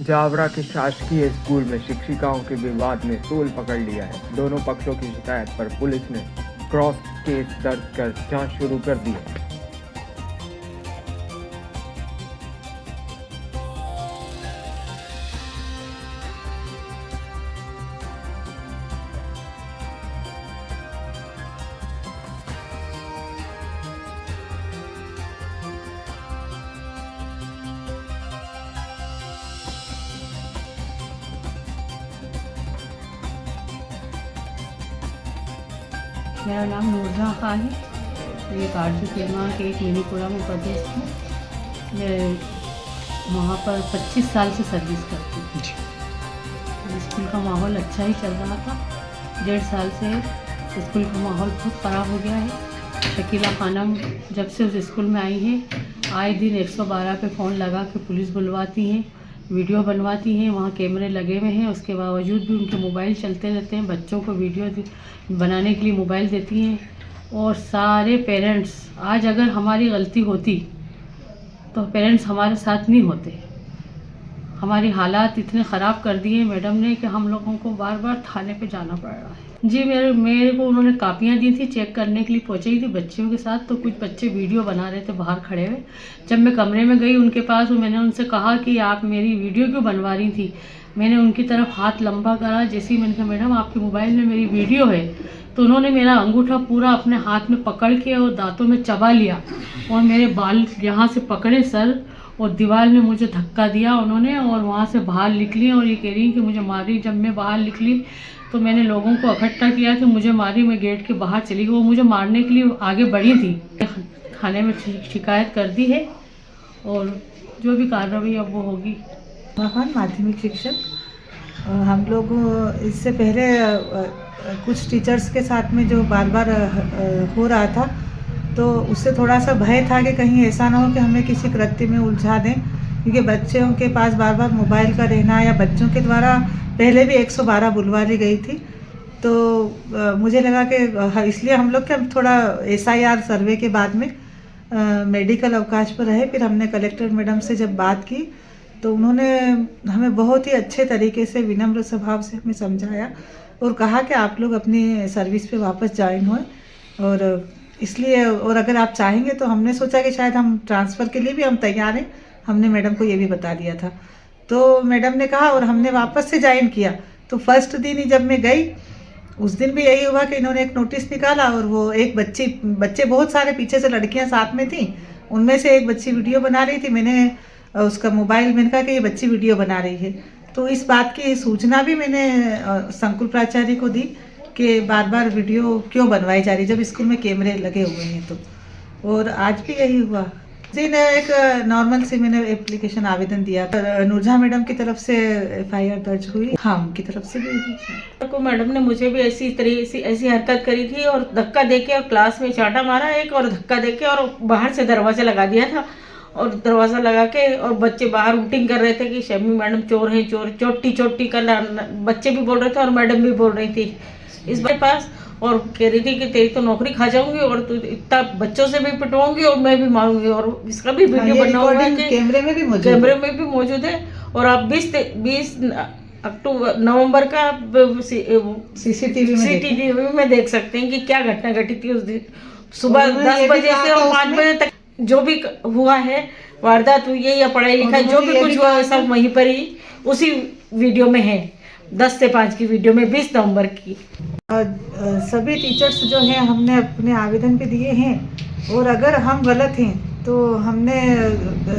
जावरा के शासकीय स्कूल में शिक्षिकाओं के विवाद ने तूल पकड़ लिया है। दोनों पक्षों की शिकायत पर पुलिस ने क्रॉस केस दर्ज कर जांच शुरू कर दी है। मेरा नाम नूरजहां खान है। ये कारजू केमा के एक मिनीपुरा में प्रदेश थी। मैं वहाँ पर 25 साल से सर्विस करती थी। स्कूल का माहौल अच्छा ही चल रहा था। 1.5 साल से स्कूल का माहौल बहुत ख़राब हो गया है। शकीला खानम जब से उस स्कूल में आई हैं, आए दिन 112 पे फ़ोन लगा के पुलिस बुलवाती हैं, वीडियो बनवाती हैं। वहाँ कैमरे लगे हुए हैं, उसके बावजूद भी उनके मोबाइल चलते रहते हैं। बच्चों को वीडियो बनाने के लिए मोबाइल देती हैं। और सारे पेरेंट्स, आज अगर हमारी गलती होती तो पेरेंट्स हमारे साथ नहीं होते। हमारी हालात इतने ख़राब कर दिए मैडम ने कि हम लोगों को बार बार थाने पे जाना पड़ रहा है। जी, मेरे को उन्होंने कापियाँ दी थी, चेक करने के लिए पहुँची थी बच्चियों के साथ। तो कुछ बच्चे वीडियो बना रहे थे बाहर खड़े हुए। जब मैं कमरे में गई उनके पास, मैंने उनसे कहा कि आप मेरी वीडियो क्यों बनवा रही थी। मैंने उनकी तरफ हाथ लंबा करा। जैसे ही मैंने कहा मैडम आपके मोबाइल में मेरी वीडियो है, तो उन्होंने मेरा अंगूठा पूरा अपने हाथ में पकड़ के और दांतों में चबा लिया और मेरे बाल यहाँ से पकड़े सर, और दीवार में मुझे धक्का दिया उन्होंने और वहाँ से बाहर निकली। और ये कह रही कि मुझे मारी। जब मैं बाहर निकली तो मैंने लोगों को इकट्ठा किया कि मुझे मारी। मैं गेट के बाहर चली गई। वो मुझे मारने के लिए आगे बढ़ी थी। थाने में शिकायत कर दी है और जो भी कार्रवाई अब वो होगी। महान माध्यमिक शिक्षक। हम लोग इससे पहले कुछ टीचर्स के साथ में जो बार बार हो रहा था, तो उससे थोड़ा सा भय था कि कहीं ऐसा ना हो कि हमें किसी कृत्य में उलझा दें, क्योंकि बच्चों के पास बार बार मोबाइल का रहना या बच्चों के द्वारा पहले भी 112 बुलवा ली गई थी। तो मुझे लगा कि इसलिए हम लोग क्या थोड़ा SIR सर्वे के बाद में मेडिकल अवकाश पर रहे। फिर हमने कलेक्टर मैडम से जब बात की तो उन्होंने हमें बहुत ही अच्छे तरीके से विनम्र स्वभाव से हमें समझाया और कहा कि आप लोग अपनी सर्विस पे वापस ज्वाइन हों। और इसलिए, और अगर आप चाहेंगे तो हमने सोचा कि शायद हम ट्रांसफ़र के लिए भी हम तैयार हैं। हमने मैडम को ये भी बता दिया था। तो मैडम ने कहा और हमने वापस से ज्वाइन किया। तो फर्स्ट दिन ही जब मैं गई, उस दिन भी यही हुआ कि इन्होंने एक नोटिस निकाला और वो एक बच्चे बहुत सारे पीछे से लड़कियां साथ में थी, उनमें से एक बच्ची वीडियो बना रही थी। मैंने उसका मोबाइल, मैंने कहा कि ये बच्ची वीडियो बना रही है। तो इस बात की सूचना भी मैंने संकुल प्राचार्य को दी कि बार बार वीडियो क्यों बनवाई जा रही जब स्कूल में कैमरे लगे हुए हैं। तो और आज भी यही हुआ। जी, ने एक नॉर्मल से मैंने एप्लीकेशन आवेदन दिया था। नूरजहां मैडम की तरफ से FIR दर्ज हुई। हाँ, उनकी तरफ से भी हुई। को मैडम ने मुझे भी ऐसी हरकत करी थी और धक्का देके और क्लास में चांटा मारा एक, और धक्का देके और बाहर से दरवाजा लगा दिया था। और दरवाज़ा लगा के और बच्चे बाहर वोटिंग कर रहे थे कि शमी मैडम चोर हैं, चोर। चोटी का बच्चे भी बोल रहे थे और मैडम भी बोल रही थी इस बार पास। और कह रही थी कि तेरी तो नौकरी खा जाऊंगी और तू इतना बच्चों से भी पिटवाऊंगी और मैं भी मारूंगी। और इसका भी वीडियो बना हुआ है, कैमरे में भी मौजूद है। और आप 20 नवंबर का CCTV में देख सकते हैं कि क्या घटना घटी थी उस दिन। सुबह 10 बजे से और 5 बजे तक जो भी हुआ है, वारदात हुई है या पढ़ाई लिखाई जो भी कुछ हुआ है, सब वहीं पर ही उसी वीडियो में है। 10 से 5 की वीडियो में 20 नवंबर की। सभी टीचर्स जो हैं, हमने अपने आवेदन भी दिए हैं। और अगर हम गलत हैं तो हमने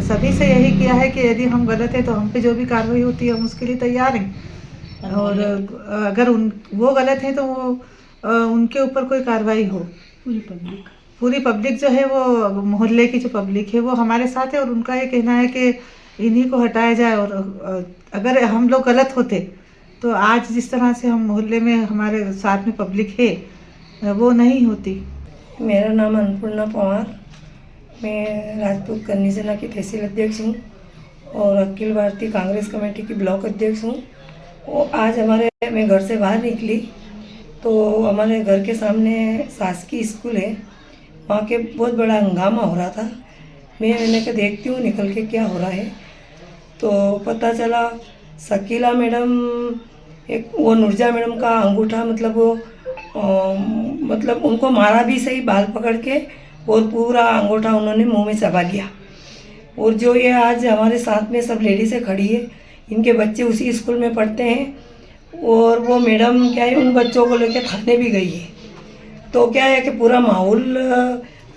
सभी से यही किया है कि यदि हम गलत हैं तो हम पे जो भी कार्रवाई होती है हम उसके लिए तैयार हैं। और अगर वो गलत हैं तो उनके ऊपर कोई कार्रवाई हो। पूरी पब्लिक जो है, वो मोहल्ले की जो पब्लिक है वो हमारे साथ है और उनका ये कहना है कि इन्हीं को हटाया जाए। और अगर हम लोग गलत होते तो आज जिस तरह से हम मोहल्ले में हमारे साथ में पब्लिक है वो नहीं होती। मेरा नाम अन्नपूर्णा पवार, मैं राजपूत कन्नी सेना की तहसील अध्यक्ष हूँ और अखिल भारतीय कांग्रेस कमेटी की ब्लॉक अध्यक्ष हूँ। वो आज मैं घर से बाहर निकली तो हमारे घर के सामने शासकीय स्कूल है, वहाँ के बहुत बड़ा हंगामा हो रहा था। मैंने कहा देखती हूँ निकल के क्या हो रहा है। तो पता चला शकीला मैडम, एक वो नुरजा मैडम का अंगूठा मतलब वो मतलब उनको मारा भी सही, बाल पकड़ के, और पूरा अंगूठा उन्होंने मुंह में चबा लिया। और जो ये आज हमारे साथ में सब लेडीज़ें खड़ी है, इनके बच्चे उसी स्कूल में पढ़ते हैं, और वो मैडम क्या है उन बच्चों को लेकर थाने भी गई है। तो क्या है कि पूरा माहौल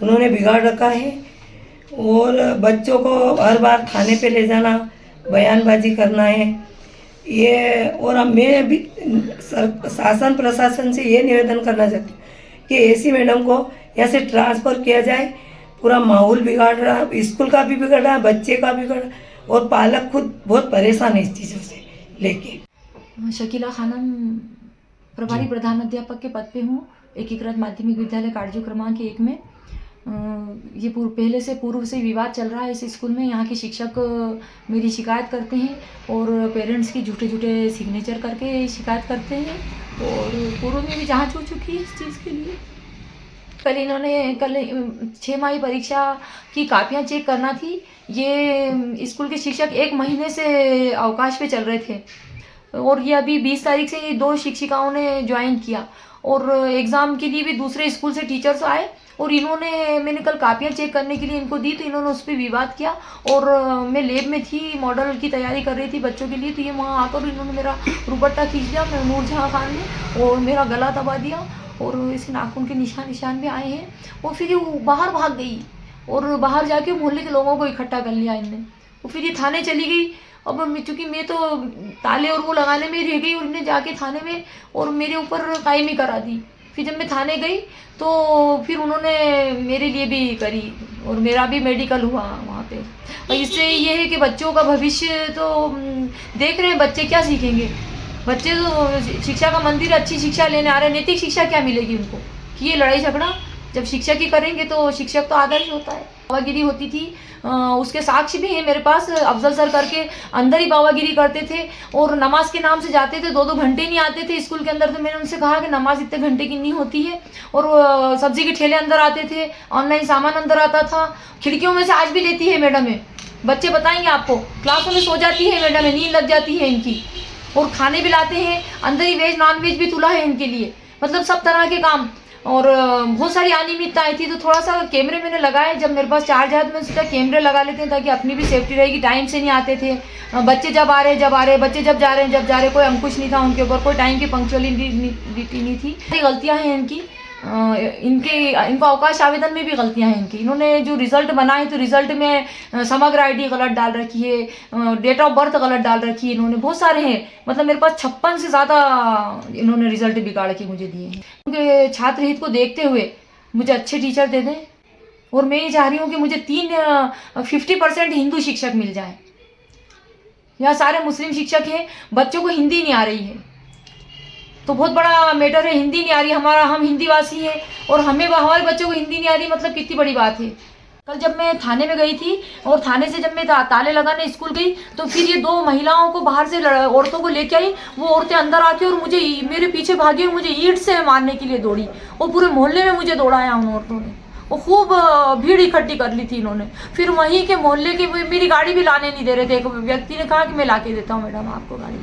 उन्होंने बिगाड़ रखा है, और बच्चों को हर बार थाने पे ले जाना, बयानबाजी करना है ये। और अब मैं भी शासन प्रशासन से ये निवेदन करना चाहती हूँ कि ऐसी मैडम को यहाँ से ट्रांसफ़र किया जाए। पूरा माहौल बिगाड़ रहा, स्कूल का भी बिगड़ रहा, बच्चे का बिगड़ रहा, और पालक खुद बहुत परेशान है इस चीज़ों से लेके। शकीला खानम प्रभारी प्रधान अध्यापक के पद पे हूँ, एकीकृत माध्यमिक विद्यालय काटजू क्रमांक 1 में। ये पहले से पूर्व से विवाद चल रहा है इस स्कूल में। यहाँ के शिक्षक मेरी शिकायत करते हैं और पेरेंट्स की झूठे सिग्नेचर करके शिकायत करते हैं, और पूर्व में भी जांच हो चुकी है इस चीज़ के लिए। कल 6 माही परीक्षा की कापियाँ चेक करना थी। ये स्कूल के शिक्षक 1 महीने से अवकाश पे चल रहे थे, और ये अभी 20 तारीख से ये 2 शिक्षिकाओं ने ज्वाइन किया, और एग्ज़ाम के लिए भी दूसरे स्कूल से टीचर्स आए, और मैंने कल कापियाँ चेक करने के लिए इनको दी, तो इन्होंने उस पर विवाद किया। और मैं लैब में थी, मॉडल की तैयारी कर रही थी बच्चों के लिए, तो ये वहाँ आकर इन्होंने मेरा दुपट्टा खींच लिया, नूरजहाँ खान ने, और मेरा गला दबा दिया, और इसे नाखून के निशान भी आए हैं। और फिर ये बाहर भाग गई, और बाहर जाके मोहल्ले के लोगों को इकट्ठा कर लिया इनने, और फिर ये थाने चली गई। अब चूँकि मैं तो ताले और वो लगाने में रह गई, और इन्हें जाके थाने में और मेरे ऊपर कायमी करा दी। फिर जब मैं थाने गई तो फिर उन्होंने मेरे लिए भी करी, और मेरा भी मेडिकल हुआ वहाँ पे। और इससे ये है कि बच्चों का भविष्य तो देख रहे हैं, बच्चे क्या सीखेंगे। बच्चे तो शिक्षा का मंदिर अच्छी शिक्षा लेने आ रहे हैं, नैतिक शिक्षा क्या मिलेगी उनको कि ये लड़ाई झगड़ा जब शिक्षक ही करेंगे तो शिक्षक तो आदर्श होता है। बाबागिरी होती थी, उसके साक्ष्य भी हैं मेरे पास। अफजल सर करके अंदर ही बाबागिरी करते थे, और नमाज के नाम से जाते थे, 2-2 घंटे नहीं आते थे स्कूल के अंदर। तो मैंने उनसे कहा कि नमाज इतने घंटे की नहीं होती है। और सब्जी के ठेले अंदर आते थे, ऑनलाइन सामान अंदर आता था, खिड़कियों में से आज भी लेती है मैडम है। बच्चे बताएंगे आपको, क्लासों में सो जाती है मैडम है, नींद लग जाती है इनकी, और खाने भी लाते हैं अंदर ही, वेज नॉन वेज भी तुला है इनके लिए, मतलब सब तरह के काम। और बहुत सारी अनियमितताएं थी, तो थोड़ा सा कैमरे मैंने लगाए। जब मेरे पास चार्ज आया तो मैंने सोचा कैमरे लगा लेते हैं ताकि अपनी भी सेफ्टी रहेगी। टाइम से नहीं आते थे बच्चे, जब आ रहे बच्चे जब जा रहे, कोई अंकुश नहीं था उनके ऊपर, कोई टाइम की पंक्चुअलिटी नहीं थी। गलतियाँ हैं इनकी, इनको अवकाश आवेदन में भी गलतियां हैं इनकी। इन्होंने जो रिजल्ट बनाए तो रिजल्ट में समग्र आईडी गलत डाल रखी है, डेट ऑफ बर्थ गलत डाल रखी है इन्होंने, बहुत सारे हैं। मतलब मेरे पास 56 से ज़्यादा इन्होंने रिजल्ट बिगाड़ के मुझे दिए हैं। क्योंकि छात्र हित को देखते हुए मुझे अच्छे टीचर दे दें, और मैं ये चाह रही हूँ कि मुझे 50% हिंदू शिक्षक मिल जाए। यहाँ सारे मुस्लिम शिक्षक हैं, बच्चों को हिंदी नहीं आ रही है, तो बहुत बड़ा मैटर है। हिंदी नहीं आ रही, हम हिंदी वासी हैं, और हमारे बच्चों को हिंदी नहीं आ रही, मतलब कितनी बड़ी बात है। कल जब मैं थाने में गई थी, और थाने से जब मैं ताले लगाने स्कूल गई, तो फिर ये 2 महिलाओं को बाहर से औरतों को लेके आई। वो औरतें अंदर आके और मुझे मेरे पीछे भागी, मुझे ईंट से मारने के लिए दौड़ी, और पूरे मोहल्ले में मुझे दौड़ाया उन औरतों ने, और खूब भीड़ इकट्ठी कर ली थी इन्होंने। फिर वहीं के मोहल्ले के मेरी गाड़ी भी लाने नहीं दे रहे थे। एक व्यक्ति ने कहा कि मैं ला के देता हूँ मैडम आपको गाड़ी।